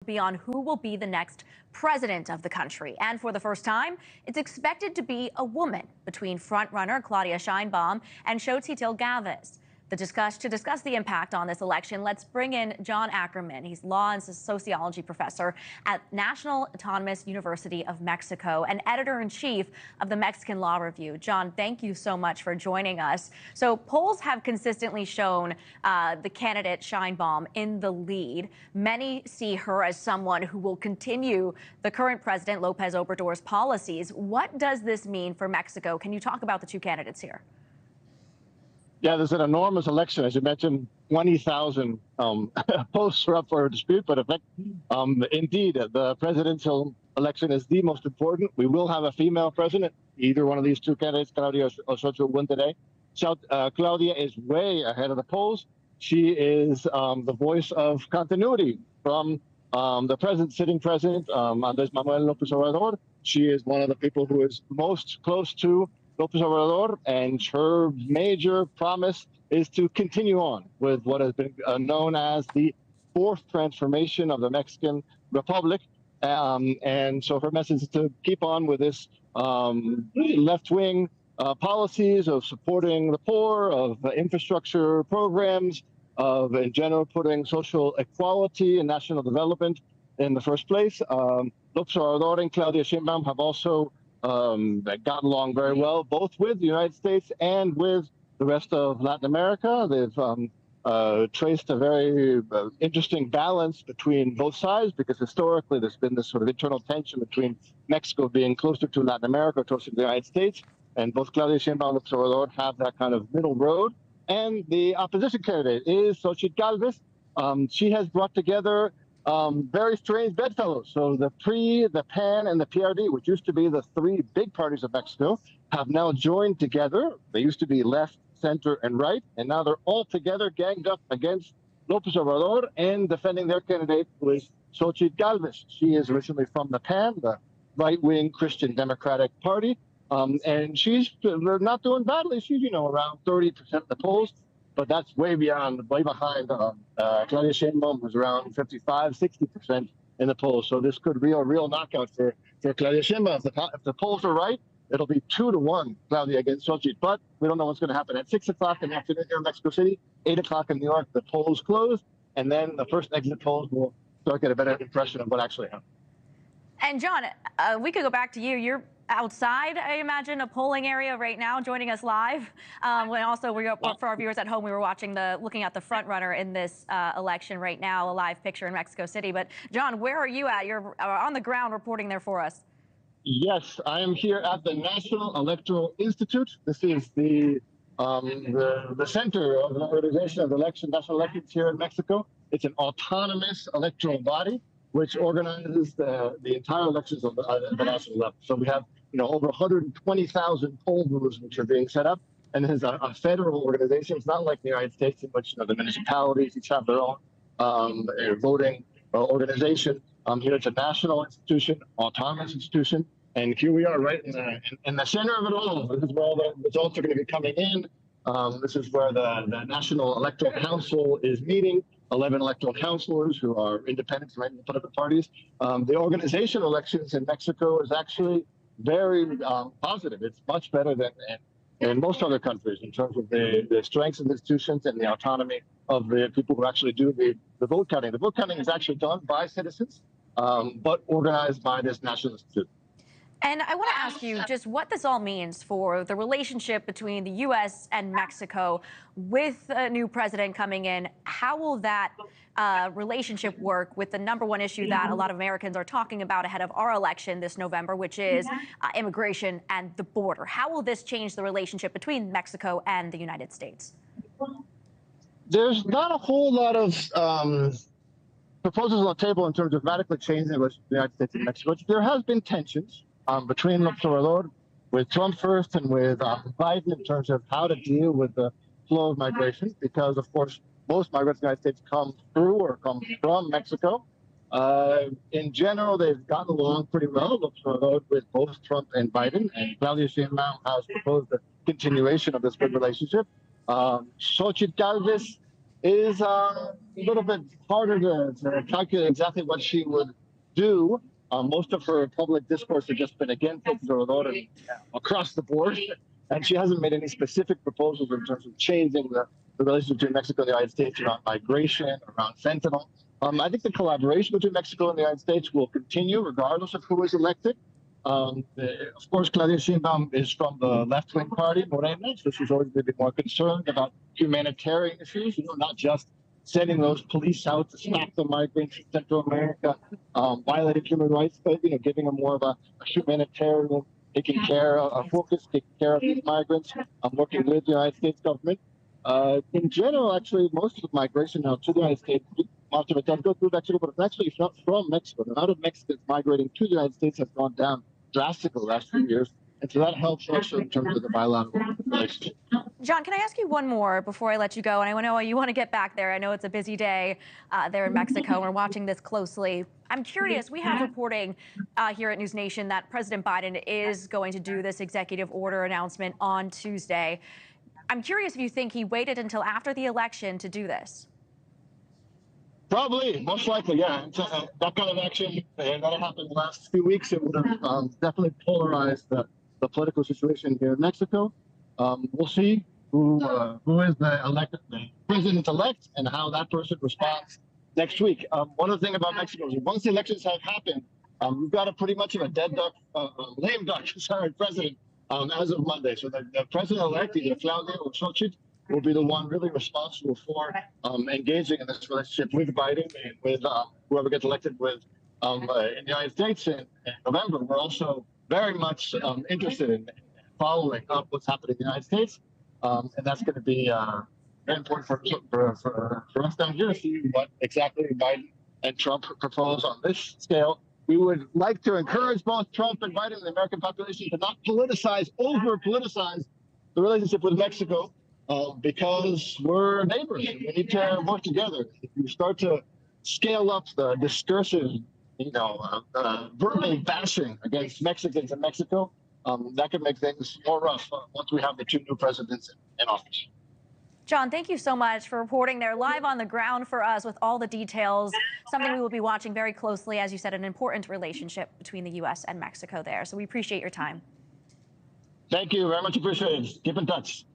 be on who will be the next president of the country. And for the first time, it's expected to be a woman between frontrunner Claudia Sheinbaum and Xochitl Galvez. To discuss the impact on this election, let's bring in John Ackerman. He's law and sociology professor at National Autonomous University of Mexico and editor-in-chief of the Mexican Law Review. John, thank you so much for joining us. So polls have consistently shown the candidate Sheinbaum in the lead. Many see her as someone who will continue the current president Lopez Obrador's policies. What does this mean for Mexico? Can you talk about the two candidates here? Yeah, there's an enormous election. As you mentioned, 20,000 posts are up for a dispute, but indeed, the presidential election is the most important. We will have a female president. Either one of these two candidates, Claudia or Xochitl, win today. Claudia is way ahead of the polls. She is the voice of continuity from the sitting president, Andrés Manuel López Obrador. She is one of the people who is most close to López Obrador, and her major promise is to continue on with what has been known as the fourth transformation of the Mexican Republic. And so her message is to keep on with this left-wing policies of supporting the poor, of infrastructure programs, of, in general, putting social equality and national development in the first place. López Obrador and Claudia Sheinbaum have also that got along very well, both with the United States and with the rest of Latin America. They've traced a very interesting balance between both sides, because historically there's been this sort of internal tension between Mexico being closer to Latin America, closer to the United States, and both Claudia Sheinbaum and López Obrador have that kind of middle road. And the opposition candidate is Xochitl Galvez. She has brought together very strange bedfellows. So the PRI, the PAN, and the PRD, which used to be the three big parties of Mexico, have now joined together. They used to be left, center, and right, and now they're all together, ganged up against López Obrador and defending their candidate, who is Xochitl Galvez. She is originally from the PAN, the right-wing Christian Democratic Party, and she's not doing badly. She's, around 30% of the polls. But that's way behind Claudia Sheinbaum, who's around 55, 60% in the polls. So this could be a real knockout for Claudia Sheinbaum. If the polls are right, it'll be 2-1 Claudia against Xochitl. But we don't know what's going to happen. At 6 o'clock in the afternoon here in Mexico City, 8 o'clock in New York, the polls close, and then the first exit polls will start to get a better impression of what actually happened. And John, we could go back to you. You're outside, I imagine, a polling area right now, joining us live. When also, for our viewers at home, we were looking at the front runner in this election right now, a live picture in Mexico City. But John, where are you at? You're on the ground reporting there for us. Yes, I am here at the National Electoral Institute. This is the center of the organization of the national elections here in Mexico. It's an autonomous electoral body which organizes the entire elections of the national level. So we have over 120,000 poll booths which are being set up, and it is a federal organization. It's not like the United States, in which the municipalities each have their own voting organization. Here it's a national institution, autonomous institution, and here we are right in the center of it all. This is where all the results are going to be coming in. This is where the National Electoral Council is meeting. 11 electoral councilors who are independent from any political parties. The organization elections in Mexico is actually very positive. It's much better than in most other countries in terms of the strengths of the institutions and the autonomy of the people who actually do the vote counting. The vote counting is actually done by citizens, but organized by this national institute. And I want to ask you just what this all means for the relationship between the U.S. and Mexico with a new president coming in. How will that relationship work with the number one issue that a lot of Americans are talking about ahead of our election this November, which is immigration and the border? How will this change the relationship between Mexico and the United States? There's not a whole lot of proposals on the table in terms of radically changing the relationship between the United States and Mexico. There has been tensions between López Obrador, with Trump first, and with Biden in terms of how to deal with the flow of migration, because, of course, most migrants in the United States come through or come from Mexico. In general, they've gotten along pretty well, López Obrador, with both Trump and Biden, and Claudia Sheinbaum has proposed a continuation of this good relationship. Xochitl Galvez is a little bit harder to calculate exactly what she would do. Most of her public discourse has just been against El Salvador and across the board, and she hasn't made any specific proposals in terms of changing the relationship between Mexico and the United States around migration, around fentanyl. I think the collaboration between Mexico and the United States will continue regardless of who is elected. Of course, Claudia Sheinbaum is from the left-wing party, Morena, so she's always been more concerned about humanitarian issues, not just sending those police out to stop the migrants in Central America, violating human rights, but giving them more of a humanitarian, taking care of focus, taking care of these migrants, working with the United States government. In general, actually, most of the migration now to the United States, most of it does go through Mexico, but it's actually not from Mexico. The amount of Mexicans migrating to the United States has gone down drastically the last few years. And so that helps also in terms of the bilateral relationship. John, can I ask you one more before I let you go? And I know you want to get back there. I know it's a busy day there in Mexico. We're watching this closely. I'm curious, we have reporting here at News Nation that President Biden is going to do this executive order announcement on Tuesday. I'm curious if you think he waited until after the election to do this. Probably, most likely, yeah. That kind of action that happened the last few weeks, it would have definitely polarized the political situation here in Mexico. We'll see who is the president-elect and how that person responds next week. One of the things about Mexico is once the elections have happened, we've got a pretty much of a dead duck, lame duck, sorry, president as of Monday. So the president-elect, either Claudia or Xochitl, will be the one really responsible for engaging in this relationship with Biden and with whoever gets elected with in the United States in November. We're also very much interested in following up what's happening in the United States, and that's going to be very important for us down here to see what exactly Biden and Trump propose on this scale. We would like to encourage both Trump and Biden and the American population to not over-politicize the relationship with Mexico. Because we're neighbors. We need to work together. If you start to scale up the discursive, verbal bashing against Mexicans in Mexico, that could make things more rough once we have the two new presidents in office. John, thank you so much for reporting there live on the ground for us with all the details, something we will be watching very closely, as you said, an important relationship between the U.S. and Mexico there. So we appreciate your time. Thank you. Very much appreciated. Keep in touch.